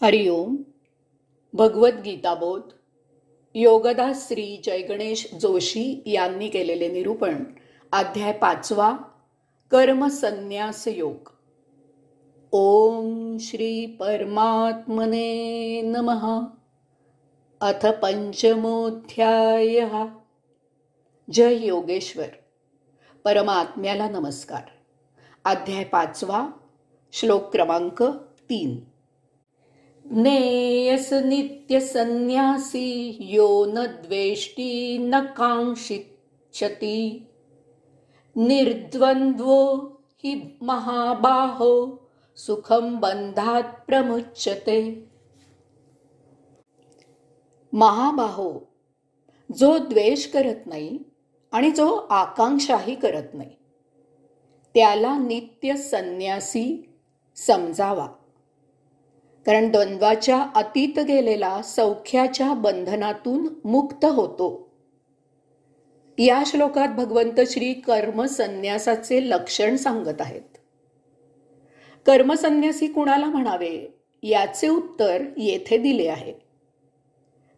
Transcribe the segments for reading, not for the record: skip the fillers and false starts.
हरिओम. भगवद्गीताबोध योगदास श्री जयगणेश जोशी यांनी केलेले निरूपण. अध्याय 5. कर्मसन्न्यास योग. ओम श्री परमात्मने नमः. अथ पंचमोऽध्यायः. जय योगेश्वर. परमात्म्याला नमस्कार. अध्याय 5. श्लोक क्रमांक 3. ज्ञेयस नित्य संन्यासी यो न द्वेष्टी न कांक्षिष्यति निर्द्वंद्वो हि महाबाहो सुखम बंधात प्रमुच्यते. महाबाहो, जो द्वेष करत नाही आणि जो आकांक्षाही करत नाही त्याला नित्य संन्यासी समजावा. कारण द्वंद्वाच्या अतीत गेलेला सौख्याच्या बंधनातून मुक्त होतो. या श्लोकात भगवंत श्री कर्मसन्यासाचे लक्षण सांगत आहेत. कर्मसन्यासी कुणाला म्हणावे याचे उत्तर येथे दिले आहे.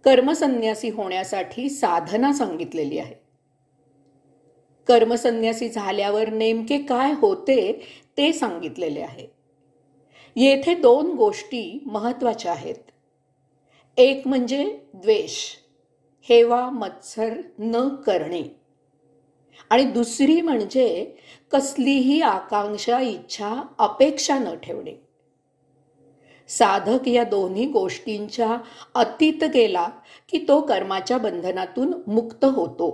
कर्मसन्यासी होण्यासाठी साधना सांगितलेली आहे. कर्मसन्यासी झाल्यावर नेमके काय होते ते सांगितलेले आहे. येथे 2 गोष्टी महत्त्वाच्या आहेत. एक म्हणजे द्वेष, हेवा मत्सर न करणे, आणि दुसरी म्हणजे कसलीही आकांक्षा, इच्छा, अपेक्षा न ठेवणे. साधक या दोन्ही गोष्टींच्या अतीत गेला की तो कर्माच्या बंधनातून मुक्त होतो.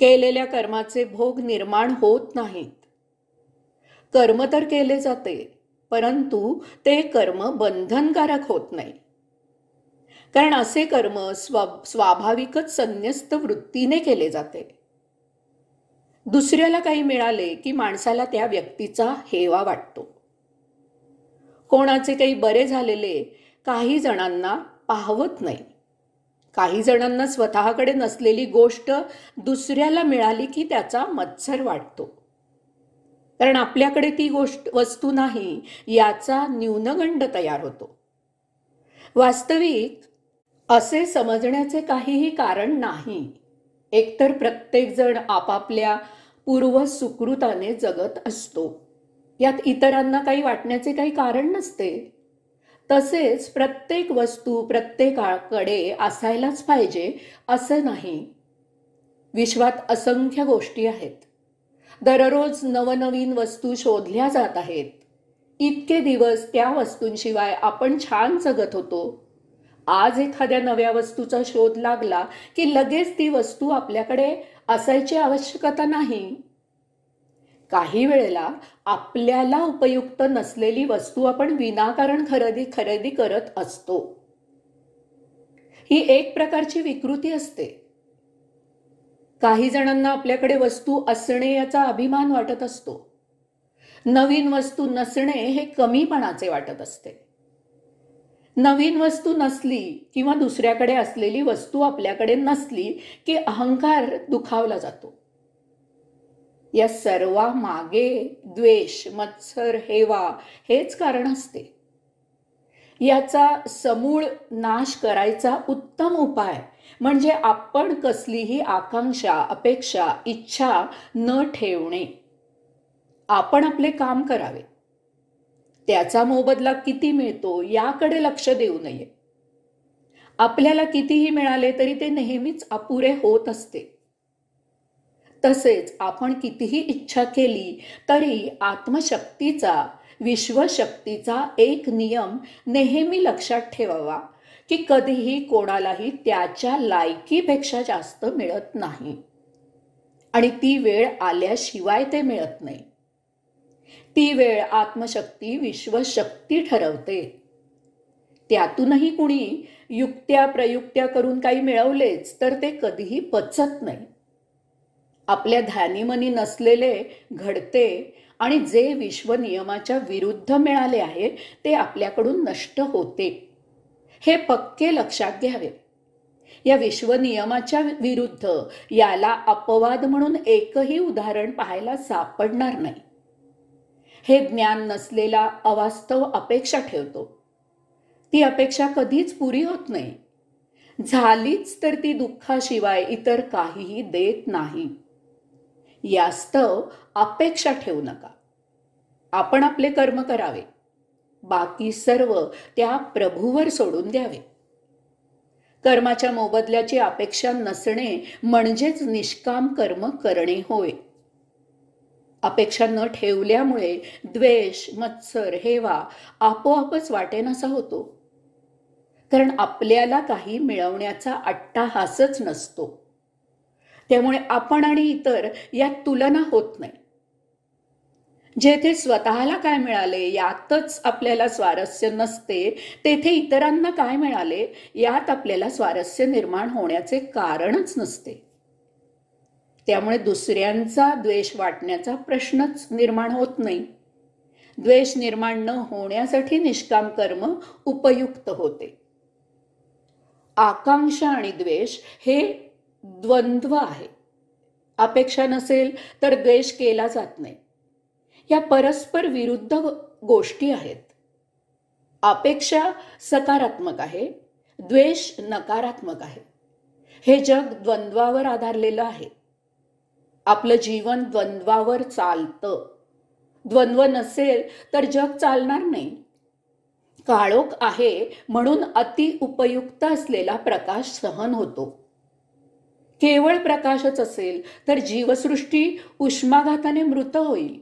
केलेल्या कर्माचे भोग निर्माण होत नाहीत. कर्म तर केले जाते, परंतु ते कर्म बंधनकारक होत नाही. कारण असे कर्म स्वाभाविकच संन्यस्त वृत्तीने केले जाते. दुसऱ्याला काही मिळाले की माणसाला त्या व्यक्तीचा हेवा वाटतो. कोणाचे काही बरे झालेले काही जणांना पाहवत नाही. काही जणांना स्वतःकडे नसलेली गोष्ट दुसऱ्याला मिळाली की त्याचा मत्सर वाटतो. कारण आपल्याकडे ती वस्तू नाही याचा न्यूनगंड तयार होतो. वास्तविक असे समजण्याचे काहीही कारण नाही. एकतर प्रत्येक जण आपापल्या पूर्व सुकृताने जगत असतो. यात इतरांना काही वाटण्याचे काही कारण नसते. तसेच प्रत्येक वस्तू प्रत्येकाकडे असायलाच पाहिजे असं नाही. विश्वात असंख्य गोष्टी आहेत. दररोज नवनवीन वस्तू शोधल्या जात आहेत. इतके दिवस त्या वस्तूंशिवाय आपण छान जगत होतो. आज एखाद्या नव्या वस्तूचा शोध लागला की लगेच ती वस्तू आपल्याकडे असायची आवश्यकता नाही. काही वेळेला आपल्याला उपयुक्त नसलेली वस्तू आपण विनाकारण खरेदी करत असतो. ही एक प्रकारची विकृती असते. काही जणांना आपल्याकडे वस्तू असणे याचा अभिमान वाटत असतो. नवीन वस्तू नसणे हे कमीपणाचे वाटत असते. नवीन वस्तू नसली किंवा दुसऱ्याकडे असलेली वस्तू आपल्याकडे नसली की अहंकार दुखावला जातो. या सर्वामागे द्वेष, मत्सर, हेवा हेच कारण असते. याचा समूळ नाश करायचा उत्तम उपाय म्हणजे आपण कसलीही आकांक्षा, अपेक्षा, इच्छा न ठेवणे. आपण आपले काम करावे. त्याचा मोबदला किती मिळतो याकडे लक्ष देऊ नये. आपल्याला कितीही मिळाले तरी ते नेहमीच अपुरे होत असते. तसेच आपण कितीही इच्छा केली तरी आत्मशक्तीचा, विश्वशक्तीचा एक नियम नेहमी लक्षात ठेवावा की कधीही कोणालाही त्याच्या लायकीपेक्षा जास्त मिळत नाही आणि ती वेळ आल्याशिवाय ते मिळत नाही. ती वेळ आत्मशक्ती, विश्वशक्ती ठरवते. त्यातूनही कुणी युक्त्या प्रयुक्त्या करून काही मिळवलेच तर ते कधीही पचत नाही. आपल्या ध्यानीमनी नसलेले घडते आणि जे विश्वनियमाच्या विरुद्ध मिळाले आहे ते आपल्याकडून नष्ट होते. हे पक्के लक्षात घ्यावे. या विश्वनियमाच्या विरुद्ध याला अपवाद म्हणून एकही उदाहरण पाहायला सापडणार नाही. हे ज्ञान नसलेला अवास्तव अपेक्षा ठेवतो. ती अपेक्षा कधीच पुरी होत नाही. झालीच तर ती दुःखाशिवाय इतर काहीही देत नाही. यास्तव अपेक्षा ठेवू नका. आपण आपले कर्म करावे, बाकी सर्व त्या प्रभूवर सोडून द्यावे. कर्माच्या मोबदल्याची अपेक्षा नसणे म्हणजेच निष्काम कर्म करणे होय. अपेक्षा न ठेवल्यामुळे द्वेष, मत्सर, हेवा आपोआपच वाटेनासा होतो. कारण आपल्याला काही मिळवण्याचा अट्टाहासच नसतो. त्यामुळे आपण आणि इतर यात तुलना होत नाही. जेथे स्वतःला काय मिळाले यातच आपल्याला स्वारस्य नसते, तेथे इतरांना काय मिळाले यात आपल्याला स्वारस्य निर्माण होण्याचे कारणच नसते. त्यामुळे दुसऱ्यांचा द्वेष वाटण्याचा प्रश्नच निर्माण होत नाही. द्वेष निर्माण न होण्यासाठी निष्काम कर्म उपयुक्त होते. आकांक्षा आणि द्वेष हे द्वंद्व आहे. अपेक्षा नसेल तर द्वेष केला जात नाही. या परस्पर विरुद्ध गोष्टी आहेत. अपेक्षा सकारात्मक आहे, द्वेष नकारात्मक आहे. हे जग द्वंद्वावर आधारलेलं आहे. आपलं जीवन द्वंद्वावर चालतं. द्वंद्व नसेल तर जग चालणार नाही. काळोख आहे म्हणून अतिउपयुक्त असलेला प्रकाश सहन होतो. केवळ प्रकाशच असेल तर जीवसृष्टी उष्माघाताने मृत होईल.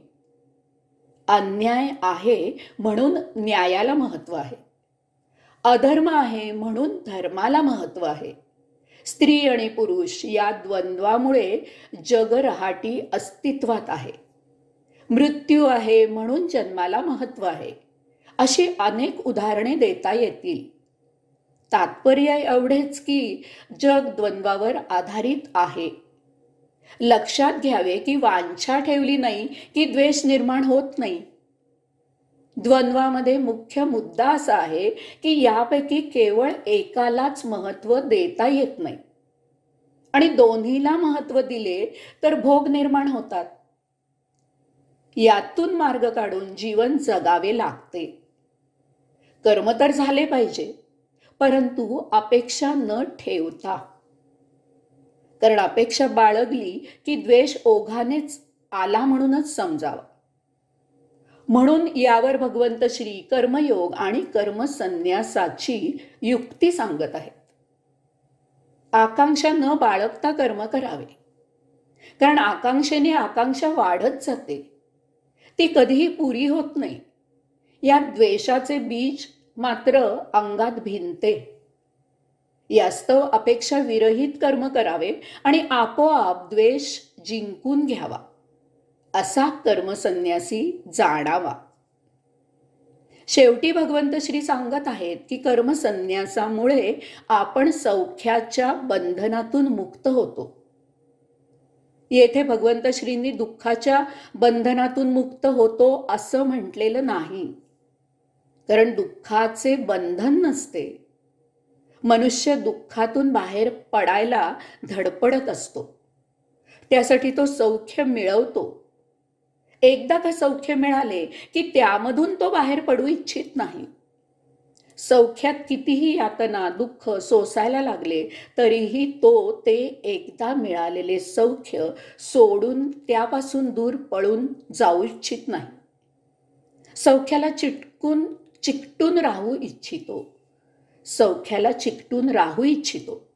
अन्याय आहे म्हणून न्यायाला महत्व आहे. अधर्म आहे म्हणून धर्माला महत्व आहे. स्त्री आणि पुरुष या द्वंद्वामुळे जग रहाटी अस्तित्वात आहे. मृत्यू आहे म्हणून जन्माला महत्व आहे. अशी अनेक उदाहरणे देता येतील. तात्पर्य एवढेच की जग द्वंद्वावर आधारित आहे. लक्षात घ्यावे की वांछा ठेवली नाही की द्वेष निर्माण होत नाही. द्वंद्वामध्ये मुख्य मुद्दा असा आहे की यापैकी केवळ एकालाच महत्व देता येत नाही आणि दोन्हीला महत्व दिले तर भोग निर्माण होतात. यातून मार्ग काढून जीवन जगावे लागते. कर्म तर झाले पाहिजे, परंतु अपेक्षा न ठेवता. कारण अपेक्षा बाळगली की द्वेष ओघानेच आला म्हणूनच समजावा. म्हणून यावर भगवंत श्री कर्मयोग आणि कर्मसन्यासाची युक्ती सांगत आहेत. आकांक्षा न बाळगता कर्म करावे. कारण आकांक्षेने आकांक्षा वाढत जाते. ती कधीही पुरी होत नाही. या द्वेषाचे बीज मात्र अंगात भिनते. यास्तव अपेक्षा विरहित कर्म करावे आणि आपोआप द्वेष जिंकून घ्यावा. असा कर्मसन्यासी जाणावा. शेवटी भगवंत श्री सांगत आहेत की कर्मसन्यासामुळे आपण सौख्याच्या बंधनातून मुक्त होतो. येथे भगवंत श्रींनी दुःखाच्या बंधनातून मुक्त होतो असं म्हटलेलं नाही. कारण दुःखाचे बंधन नसते. मनुष्य दुःखातून बाहेर पडायला धडपडत असतो. त्यासाठी तो सौख्य मिळवतो. एकदा का सौख्य मिळाले की त्यामधून तो बाहेर पडू इच्छित नाही. सौख्यात कितीही यातना दुःख सोसायला लागले तरीही तो ते एकदा मिळालेले सौख्य सोडून त्यापासून दूर पळून जाऊ इच्छित नाही. सौख्याला चिकटून राहू इच्छितो. सौख्याला चिकटून राहू इच्छितो.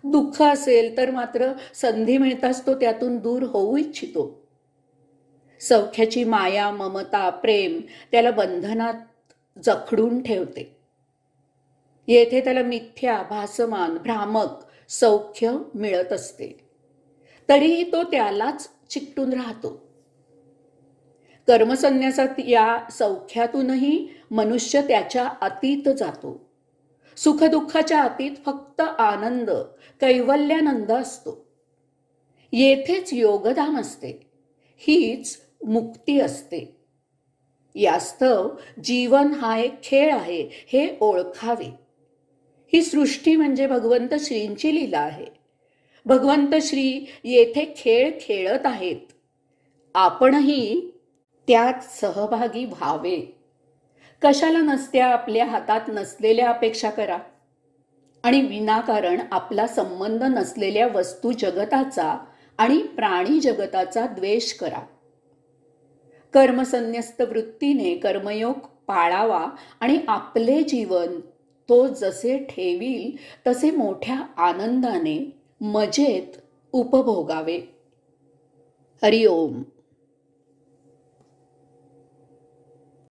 दुःख असेल तर मात्र संधी मिळताच तो त्यातून दूर होऊ इच्छितो. सौख्याची माया, ममता, प्रेम त्याला बंधनात जखडून ठेवते. येथे त्याला मिथ्या, भासमान, भ्रामक सौख्य मिळत असते. तरीही तो त्यालाच चिकटून राहतो. कर्मसन्यासात या सौख्यातूनही मनुष्य त्याच्या अतीत जातो. सुखदुःखाच्या अतीत फक्त आनंद, कैवल्यानंद असतो. येथेच योगधाम असते. हीच मुक्ती असते. यास्तव जीवन हा एक खेळ आहे हे ओळखावे. ही सृष्टी म्हणजे भगवंत श्रींची लीला आहे. भगवंत श्री येथे खेळ खेळत आहेत. आपणही त्यात सहभागी व्हावे. कशाला नसत्या आपल्या हातात नसलेल्या अपेक्षा करा आणि विनाकारण आपला संबंध नसलेल्या वस्तू जगताचा आणि प्राणी जगताचा द्वेष करा. कर्मसन्न्यस्त वृत्तीने कर्मयोग पाळावा आणि आपले जीवन तो जसे ठेवील तसे मोठ्या आनंदाने मजेत उपभोगावे. हरिओम.